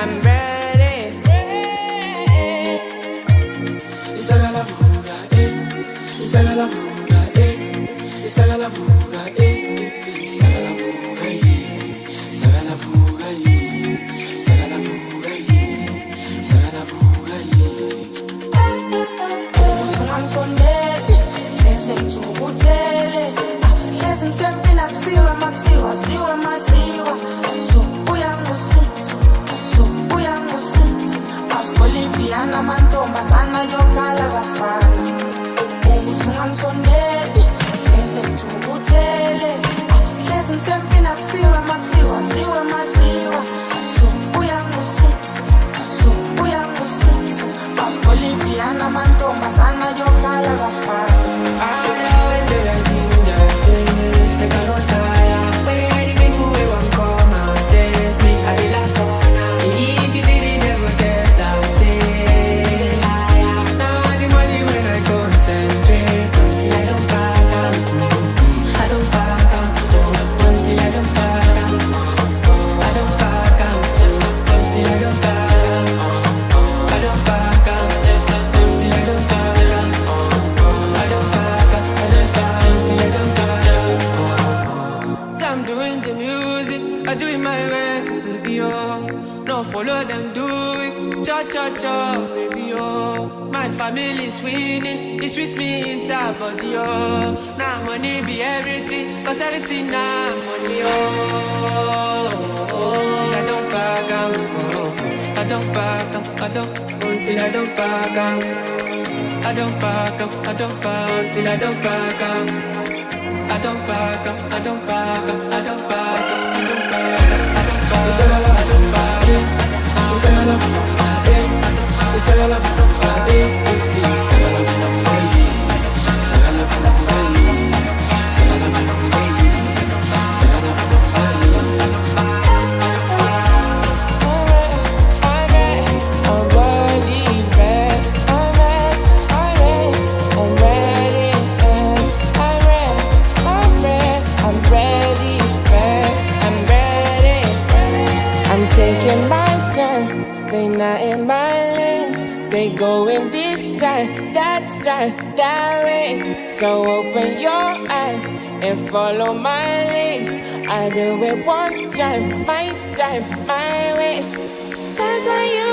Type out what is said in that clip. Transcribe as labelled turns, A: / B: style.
A: I'm ready.
B: Isaga la fuga, Isaga la fuga, Isaga la fuga, Isaga la fuga, Isaga la fuga, Isaga la fuga, Isaga la fuga.
C: Ungansondeli, hleze ngizokutele. Hleze ngisempi nakufika makufika siwa masiwa. So uyangusisi, so uyangusisi. Olivia namantombazana yokhala bafana. Ungansondeli, hleze ngizokutele. Hleze ngisempi nakufika makufika siwa masiwa. So uyangusisi, so uyangusisi. Olivia namantombazana yokhala bafana.
A: I always say that ginger, make I no tire. When the people we want come out, test me, I dey laugh for now. If you see the devil there, I'll say liar. Now the money when I concentrate until I don't back out. I don't back out until I don't back out. I don't back out until I don't back out. I don't back out until I don't back out. So I'm doing the music, I do it my way, baby, oh. No follow them, do it, cha-cha-cha, baby, oh. My family's winning, it's with me inside body, oh. Now money be everything, cause everything now money, oh. Till I don't back out, oh. I don't back out, I don't, until I don't back out. I don't back up, I don't back out, till I don't back out. I don't back up, I don't back up, I don't back up, I don't back up, I don't back up,
B: Isaga la fuga, Isaga la fuga, Isaga la fuga, Isaga la fuga, Isaga la fuga, Isaga la fuga, Isaga la fuga.
A: Taking my turn, they not in my lane. They going this side, that way. So open your eyes and follow my lead. I do it one time, my way. That's why you